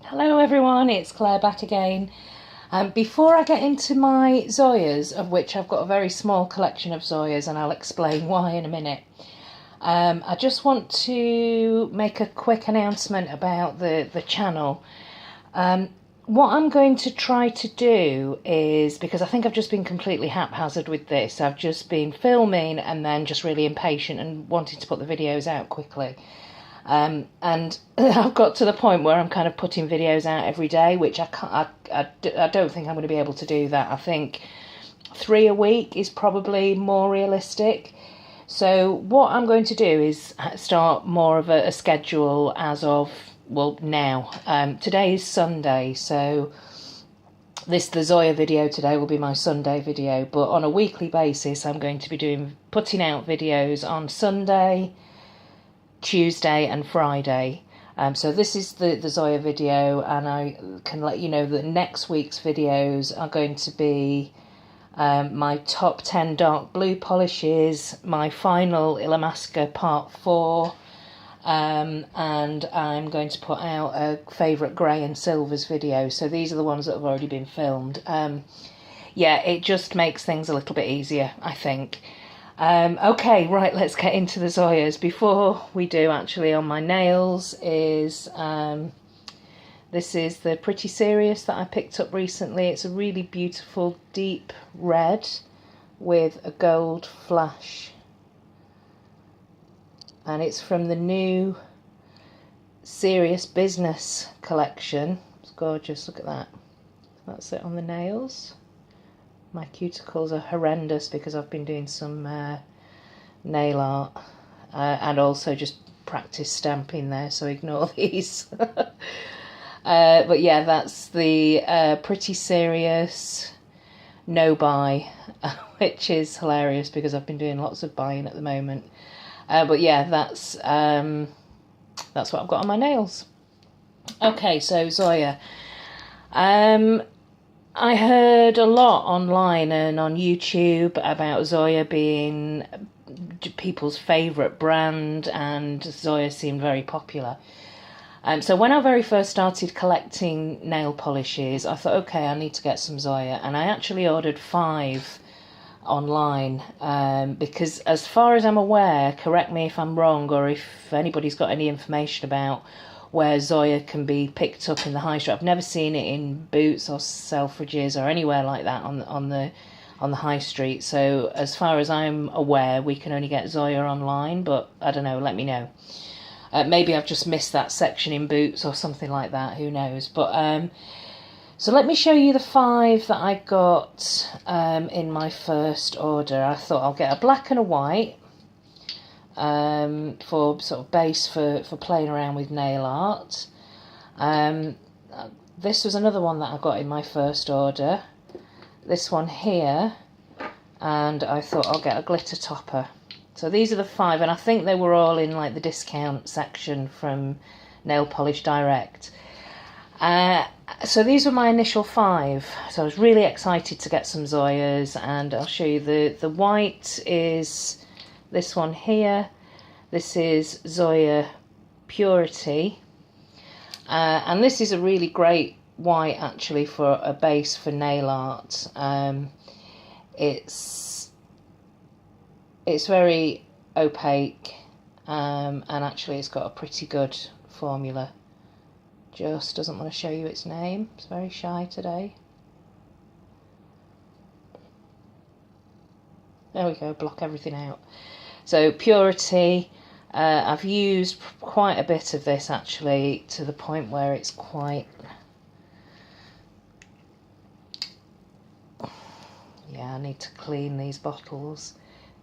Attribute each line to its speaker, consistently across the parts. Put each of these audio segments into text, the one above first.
Speaker 1: Hello everyone, it's Claire back again. Before I get into my Zoyas, of which I've got a very small collection of Zoyas and I'll explain why in a minute, I just want to make a quick announcement about the channel. What I'm going to try to do is, because I think I've just been completely haphazard with this, I've just been filming and then just really impatient and wanting to put the videos out quickly. And I've got to the point where I'm kind of putting videos out every day, which I can't, I don't think I'm going to be able to do that. I think 3 a week is probably more realistic. So what I'm going to do is start more of a schedule as of, well, now. Today is Sunday, so the Zoya video today will be my Sunday video, but on a weekly basis I'm going to be putting out videos on Sunday, Tuesday and Friday. So this is the Zoya video, and I can let you know that next week's videos are going to be my top 10 dark blue polishes, my final Illamasqua part 4, and I'm going to put out a favourite grey and silvers video. So these are the ones that have already been filmed. Yeah, it just makes things a little bit easier, I think. Okay, right, let's get into the Zoyas. Before we do, actually, on my nails is this is the Pretty Serious that I picked up recently. It's a really beautiful deep red with a gold flash, and it's from the new Serious Business collection. It's gorgeous, look at that. That's it on the nails. My cuticles are horrendous because I've been doing some nail art and also just practice stamping there, so ignore these. But yeah, that's the Pretty Serious no buy, which is hilarious because I've been doing lots of buying at the moment. But yeah, that's what I've got on my nails. Okay, so Zoya. I heard a lot online and on YouTube about Zoya being people's favourite brand, and Zoya seemed very popular. So when I very first started collecting nail polishes, I thought, okay, I need to get some Zoya, and I actually ordered 5 online because, as far as I'm aware, correct me if I'm wrong, or if anybody's got any information about where Zoya can be picked up in the high street. I've never seen it in Boots or Selfridges or anywhere like that on the high street. So as far as I'm aware, we can only get Zoya online, but I don't know, let me know. Maybe I've just missed that section in Boots or something like that, who knows. But so let me show you the 5 that I got in my first order. I thought I'll get a black and a white, for sort of base for playing around with nail art. This was another one that I got in my first order, this one here, and I thought I'll get a glitter topper. So these are the 5, and I think they were all in like the discount section from Nail Polish Direct. So these were my initial 5, so I was really excited to get some Zoyas, and I'll show you the white is this one here. This is Zoya Purity, and this is a really great white actually for a base for nail art. It's very opaque, and actually it's got a pretty good formula. Just doesn't want to show you its name, it's very shy today. There we go, block everything out. So Purity, I've used quite a bit of this actually, to the point where it's quite, yeah, I need to clean these bottles.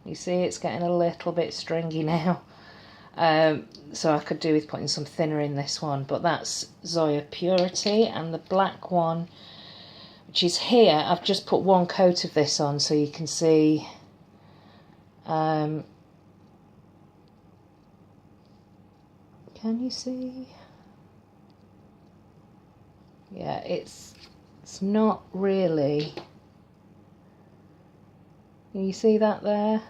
Speaker 1: You see it's getting a little bit stringy now, so I could do with putting some thinner in this one. But that's Zoya Purity, and the black one, which is here, I've just put 1 coat of this on so you can see. Can you see? Yeah, it's not really. Can you see that there?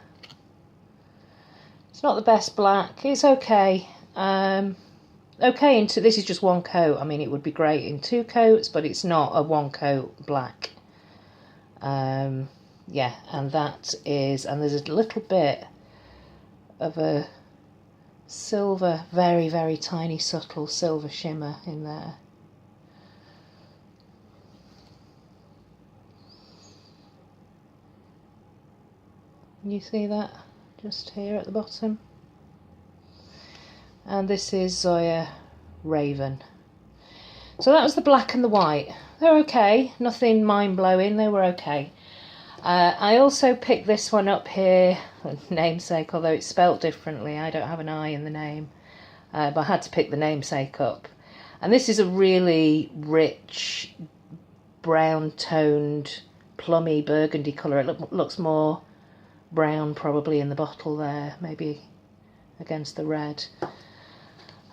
Speaker 1: It's not the best black. It's okay. okay into, this is just one coat. I mean, it would be great in 2 coats, but it's not a 1 coat black. Yeah, and that is, and there's a little bit of a silver, very, very tiny, subtle silver shimmer in there. You see that just here at the bottom? And this is Zoya Raven. So that was the black and the white. They're okay, nothing mind-blowing, they were okay. I also picked this one up here, namesake, although it's spelt differently. I don't have an I in the name, but I had to pick the namesake up. And this is a really rich, brown-toned, plummy burgundy colour. It looks more brown probably in the bottle there, maybe against the red.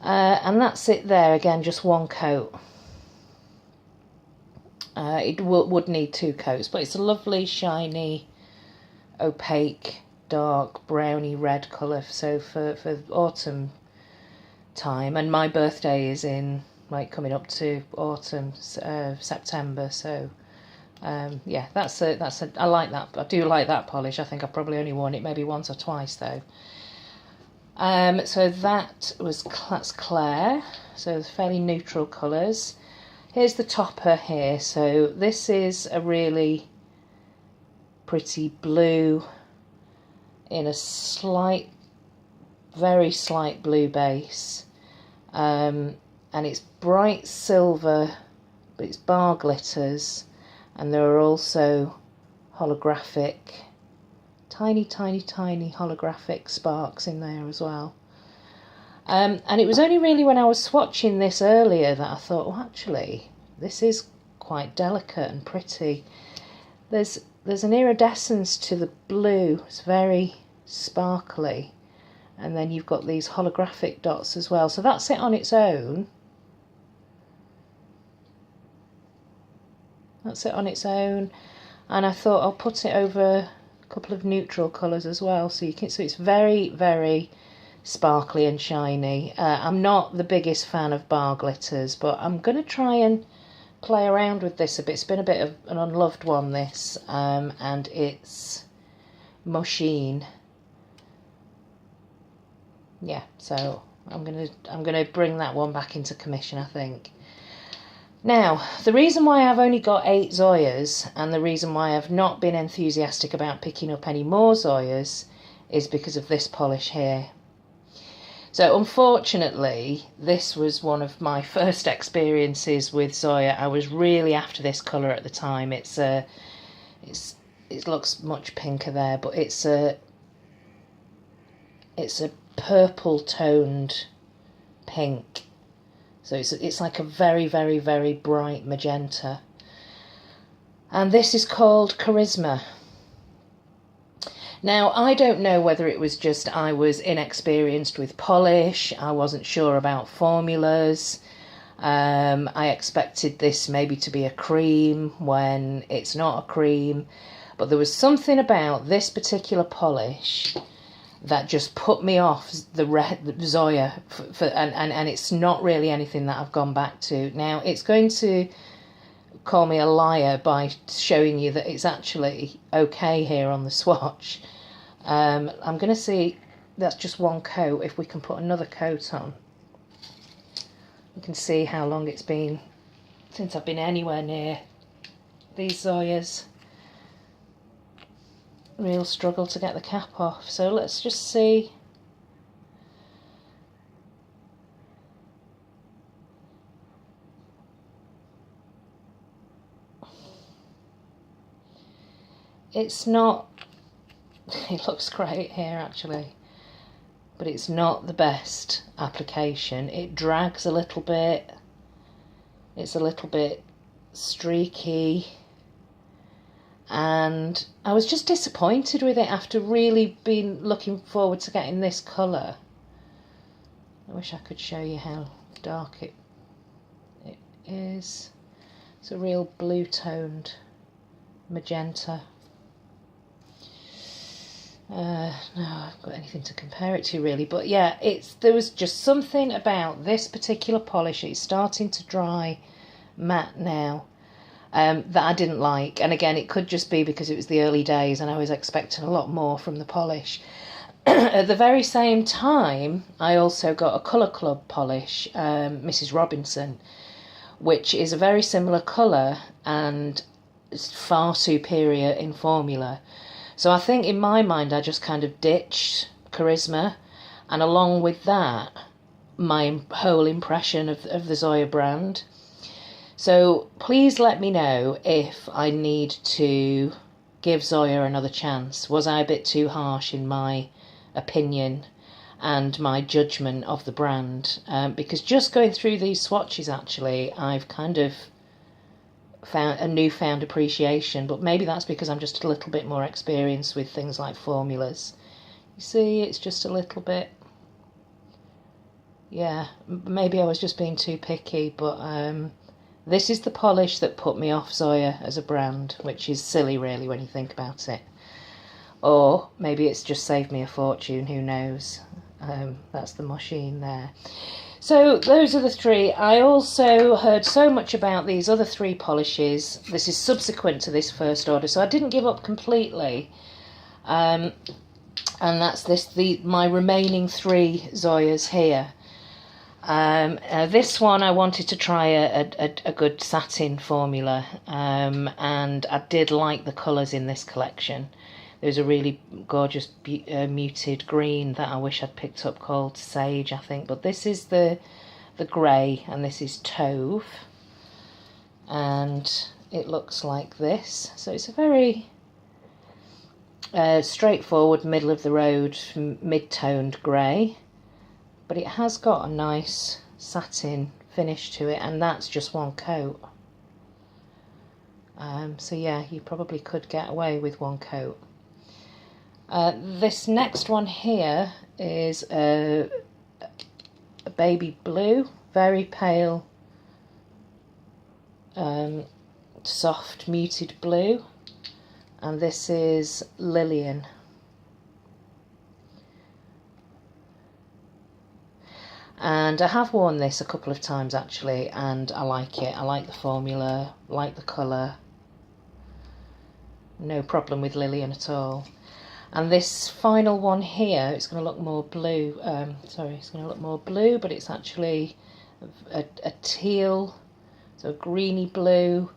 Speaker 1: And that's it there, again, just 1 coat. It would need 2 coats, but it's a lovely, shiny, opaque, dark, browny red colour. So for autumn time, and my birthday is in, like, coming up to autumn, September. So yeah, I like that. I do like that polish. I think I've probably only worn it maybe once or twice though. So that's Claire. So fairly neutral colours. Here's the topper here. So this is a really pretty blue in a slight, very slight blue base. And it's bright silver, but it's bar glitters. And there are also holographic, tiny, tiny, tiny holographic sparks in there as well. And it was only really when I was swatching this earlier that I thought, well, actually, this is quite delicate and pretty. There's an iridescence to the blue. It's very sparkly. And then you've got these holographic dots as well. So that's it on its own. That's it on its own. And I thought I'll put it over a couple of neutral colours as well. So it's very, very sparkly and shiny. I'm not the biggest fan of bar glitters, but I'm going to try and play around with this a bit. It's been a bit of an unloved one, this, and it's Mosheen. Yeah, so I'm gonna bring that one back into commission, I think. Now, the reason why I've only got 8 Zoyas, and the reason why I've not been enthusiastic about picking up any more Zoyas, is because of this polish here. So unfortunately, this was one of my first experiences with Zoya. I was really after this colour at the time. It looks much pinker there, but it's a purple toned pink. So it's like a very, very, very bright magenta. And this is called Charisma. Now, I don't know whether it was just I was inexperienced with polish, I wasn't sure about formulas, I expected this maybe to be a cream when it's not a cream, but there was something about this particular polish that just put me off the Zoya, and it's not really anything that I've gone back to. Now, it's going to call me a liar by showing you that it's actually okay here on the swatch. I'm going to see, that's just 1 coat. If we can put another coat on, you can see how long it's been since I've been anywhere near these Zoyas. Real struggle to get the cap off, so let's just see. It's not, it looks great here actually, but it's not the best application. It drags a little bit, it's a little bit streaky, and I was just disappointed with it after really been looking forward to getting this colour. I wish I could show you how dark it is. It's a real blue toned magenta. No, I haven't got anything to compare it to really, but yeah, there was just something about this particular polish. It's starting to dry matte now, that I didn't like. And again, it could just be because it was the early days and I was expecting a lot more from the polish. At the very same time, I also got a Colour Club polish, Mrs. Robinson, which is a very similar colour and far superior in formula. So I think in my mind I just kind of ditched Charisma, and along with that my whole impression of the Zoya brand. So please let me know if I need to give Zoya another chance. Was I a bit too harsh in my opinion and my judgment of the brand? Because just going through these swatches, actually, I've kind of found a newfound appreciation, but maybe that's because I'm just a little bit more experienced with things like formulas. You see, it's just a little bit, yeah, maybe I was just being too picky, but this is the polish that put me off Zoya as a brand, which is silly really when you think about it. Or maybe it's just saved me a fortune, who knows. That's the machine there. So those are the three. I also heard so much about these other three polishes. This is subsequent to this first order, so I didn't give up completely. And that's my remaining three Zoyas here. This one I wanted to try a good satin formula, and I did like the colours in this collection. There's a really gorgeous muted green that I wish I'd picked up called Sage, I think. But this is the grey, and this is Tauve. And it looks like this. So it's a very straightforward, middle-of-the-road, mid-toned grey. But it has got a nice satin finish to it, and that's just one coat. So yeah, you probably could get away with one coat. This next one here is a baby blue, very pale, soft muted blue, and this is Lillian. And I have worn this a couple of times actually, and I like it. I like the formula, like the colour. No problem with Lillian at all. And this final one here, it's going to look more blue. It's going to look more blue, but it's actually a teal, so a greeny blue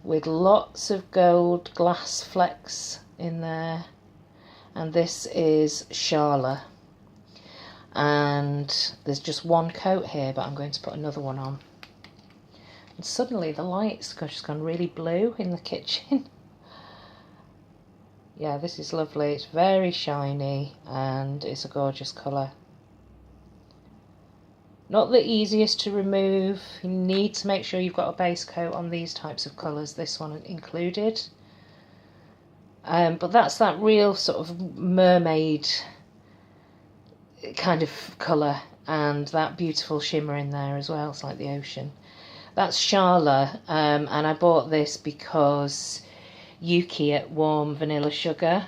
Speaker 1: with lots of gold glass flecks in there. And this is Charla. And there's just one coat here, but I'm going to put another one on. And suddenly the light's just gone really blue in the kitchen. Yeah, this is lovely. It's very shiny and it's a gorgeous colour. Not the easiest to remove. You need to make sure you've got a base coat on these types of colours, this one included. But that's that real sort of mermaid kind of colour, and that beautiful shimmer in there as well. It's like the ocean. That's Charla, and I bought this because Yuki at Warm Vanilla Sugar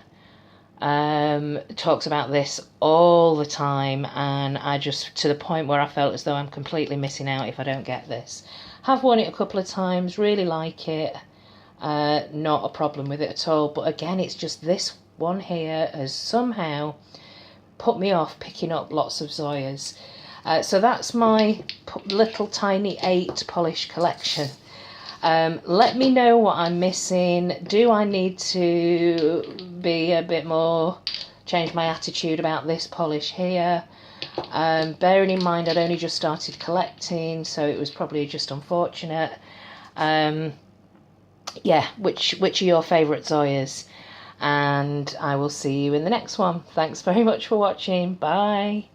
Speaker 1: talks about this all the time, and I just, to the point where I felt as though I'm completely missing out if I don't get this. Have worn it a couple of times, really like it, not a problem with it at all, but again it's just this one here has somehow put me off picking up lots of Zoyas. So that's my little tiny 8 polish collection. Let me know what I'm missing. Do I need to be a bit more, change my attitude about this polish here? Bearing in mind I'd only just started collecting, so it was probably just unfortunate. Yeah, which are your favourite Zoyas? And I will see you in the next one. Thanks very much for watching. Bye.